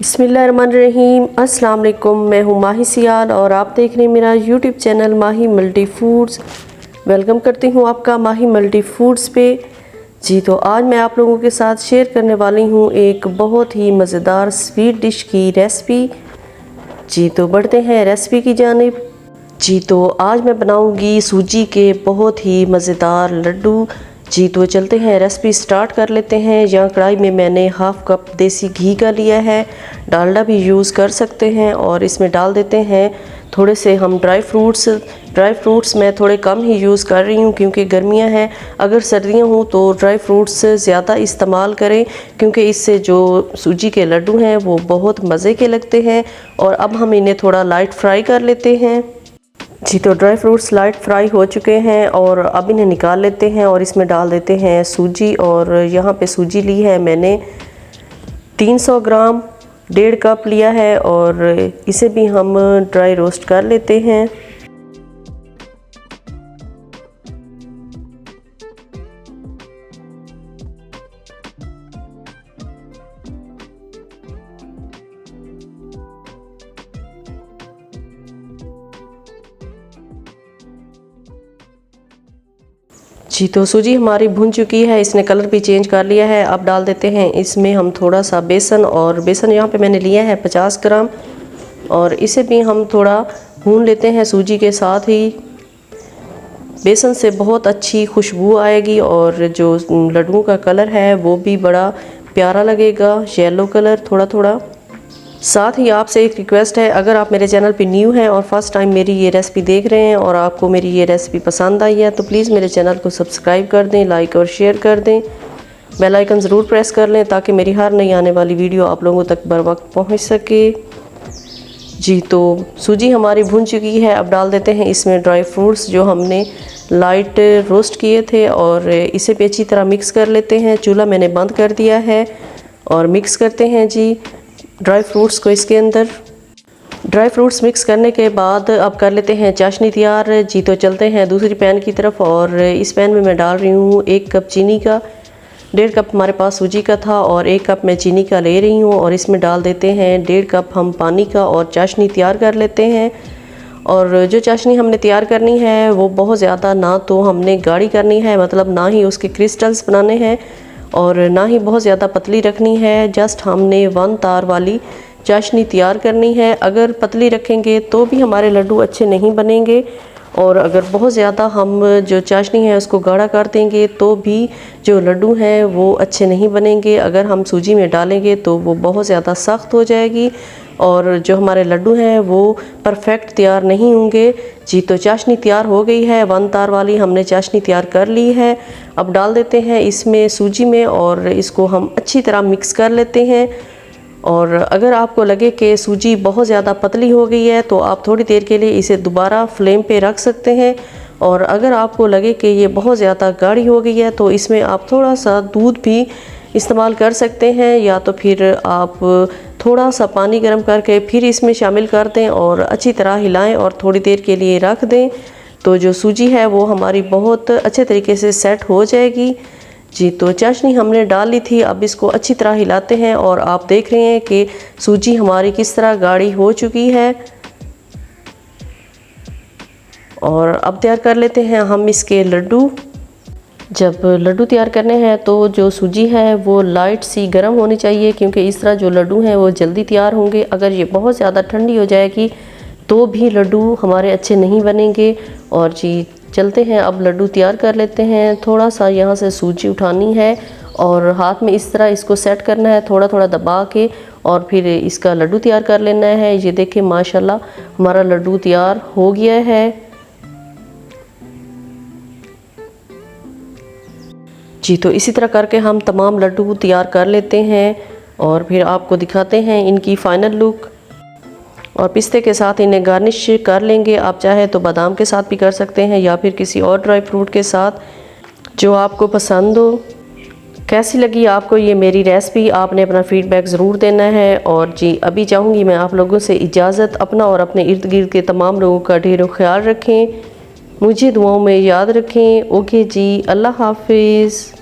बिस्मिल्लाहिर्रहमानिर्रहीम। अस्सलाम वालेकुम। मैं हूँ माही सियाल और आप देख रहे हैं मेरा यूट्यूब चैनल माही मल्टी फूड्स। वेलकम करती हूँ आपका माही मल्टी फूड्स पे। जी तो आज मैं आप लोगों के साथ शेयर करने वाली हूँ एक बहुत ही मज़ेदार स्वीट डिश की रेसिपी। जी तो बढ़ते हैं रेसिपी की जानिब। जी तो आज मैं बनाऊँगी सूजी के बहुत ही मज़ेदार लड्डू। जी तो चलते हैं रेसिपी स्टार्ट कर लेते हैं। यहाँ कढ़ाई में मैंने हाफ़ कप देसी घी का लिया है, डालडा भी यूज़ कर सकते हैं। और इसमें डाल देते हैं थोड़े से हम ड्राई फ्रूट्स मैं थोड़े कम ही यूज़ कर रही हूँ क्योंकि गर्मियाँ हैं। अगर सर्दियाँ हों तो ड्राई फ्रूट्स ज़्यादा इस्तेमाल करें क्योंकि इससे जो सूजी के लड्डू हैं वो बहुत मज़े के लगते हैं। और अब हम इन्हें थोड़ा लाइट फ्राई कर लेते हैं। जी तो ड्राई फ्रूट्स लाइट फ्राई हो चुके हैं और अब इन्हें निकाल लेते हैं और इसमें डाल देते हैं सूजी। और यहाँ पे सूजी ली है मैंने 300 ग्राम, 1.5 कप लिया है और इसे भी हम ड्राई रोस्ट कर लेते हैं। जी तो सूजी हमारी भुन चुकी है, इसने कलर भी चेंज कर लिया है। अब डाल देते हैं इसमें हम थोड़ा सा बेसन। और बेसन यहाँ पे मैंने लिया है 50 ग्राम और इसे भी हम थोड़ा भून लेते हैं सूजी के साथ ही। बेसन से बहुत अच्छी खुशबू आएगी और जो लड्डुओं का कलर है वो भी बड़ा प्यारा लगेगा, येलो कलर थोड़ा थोड़ा। साथ ही आपसे एक रिक्वेस्ट है, अगर आप मेरे चैनल पे न्यू हैं और फर्स्ट टाइम मेरी ये रेसिपी देख रहे हैं और आपको मेरी ये रेसिपी पसंद आई है तो प्लीज़ मेरे चैनल को सब्सक्राइब कर दें, लाइक और शेयर कर दें। बेल आइकन ज़रूर प्रेस कर लें ताकि मेरी हर नई आने वाली वीडियो आप लोगों तक बर वक्त पहुँच सके। जी तो सूजी हमारी भुन चुकी है। अब डाल देते हैं इसमें ड्राई फ्रूट्स जो हमने लाइट रोस्ट किए थे और इसे भी अच्छी तरह मिक्स कर लेते हैं। चूल्हा मैंने बंद कर दिया है और मिक्स करते हैं जी ड्राई फ्रूट्स को इसके अंदर। ड्राई फ्रूट्स मिक्स करने के बाद अब कर लेते हैं चाशनी तैयार। जी तो चलते हैं दूसरी पैन की तरफ और इस पैन में मैं डाल रही हूँ 1 कप चीनी का। 1.5 कप हमारे पास सूजी का था और 1 कप मैं चीनी का ले रही हूँ। और इसमें डाल देते हैं 1.5 कप हम पानी का और चाशनी तैयार कर लेते हैं। और जो चाशनी हमने तैयार करनी है वो बहुत ज़्यादा ना तो हमने गाढ़ी करनी है, मतलब ना ही उसके क्रिस्टल्स बनाने हैं और ना ही बहुत ज़्यादा पतली रखनी है। जस्ट हमने 1 तार वाली चाशनी तैयार करनी है। अगर पतली रखेंगे तो भी हमारे लड्डू अच्छे नहीं बनेंगे और अगर बहुत ज़्यादा हम जो चाशनी है उसको गाढ़ा कर देंगे तो भी जो लड्डू हैं वो अच्छे नहीं बनेंगे। अगर हम सूजी में डालेंगे तो वो बहुत ज़्यादा सख्त हो जाएगी और जो हमारे लड्डू हैं वो परफेक्ट तैयार नहीं होंगे। जी तो चाशनी तैयार हो गई है, 1 तार वाली हमने चाशनी तैयार कर ली है। अब डाल देते हैं इसमें सूजी में और इसको हम अच्छी तरह मिक्स कर लेते हैं। और अगर आपको लगे कि सूजी बहुत ज़्यादा पतली हो गई है तो आप थोड़ी देर के लिए इसे दोबारा फ्लेम पे रख सकते हैं। और अगर आपको लगे कि ये बहुत ज़्यादा गाढ़ी हो गई है तो इसमें आप थोड़ा सा दूध भी इस्तेमाल कर सकते हैं या तो फिर आप थोड़ा सा पानी गर्म करके फिर इसमें शामिल कर दें और अच्छी तरह हिलाएं और थोड़ी देर के लिए रख दें तो जो सूजी है वो हमारी बहुत अच्छे तरीके से सेट हो जाएगी। जी तो चाशनी हमने डाल ली थी, अब इसको अच्छी तरह हिलाते हैं और आप देख रहे हैं कि सूजी हमारी किस तरह गाढ़ी हो चुकी है। और अब तैयार कर लेते हैं हम इसके लड्डू। जब लड्डू तैयार करने हैं तो जो सूजी है वो लाइट सी गर्म होनी चाहिए क्योंकि इस तरह जो लड्डू हैं वो जल्दी तैयार होंगे। अगर ये बहुत ज़्यादा ठंडी हो जाएगी तो भी लड्डू हमारे अच्छे नहीं बनेंगे। और जी चलते हैं अब लड्डू तैयार कर लेते हैं। थोड़ा सा यहाँ से सूजी उठानी है और हाथ में इस तरह इसको सेट करना है थोड़ा थोड़ा दबा के और फिर इसका लड्डू तैयार कर लेना है। ये देखिए माशाल्लाह हमारा लड्डू तैयार हो गया है। जी तो इसी तरह करके हम तमाम लड्डू तैयार कर लेते हैं और फिर आपको दिखाते हैं इनकी फ़ाइनल लुक। और पिस्ते के साथ इन्हें गार्निश कर लेंगे। आप चाहे तो बादाम के साथ भी कर सकते हैं या फिर किसी और ड्राई फ्रूट के साथ जो आपको पसंद हो। कैसी लगी आपको ये मेरी रेसिपी, आपने अपना फीडबैक ज़रूर देना है। और जी अभी चाहूँगी मैं आप लोगों से इजाज़त। अपना और अपने इर्द गिर्द के तमाम लोगों का ढेरों ख्याल रखें, मुझे दुआओं में याद रखें। ओके जी, अल्लाह हाफिज़।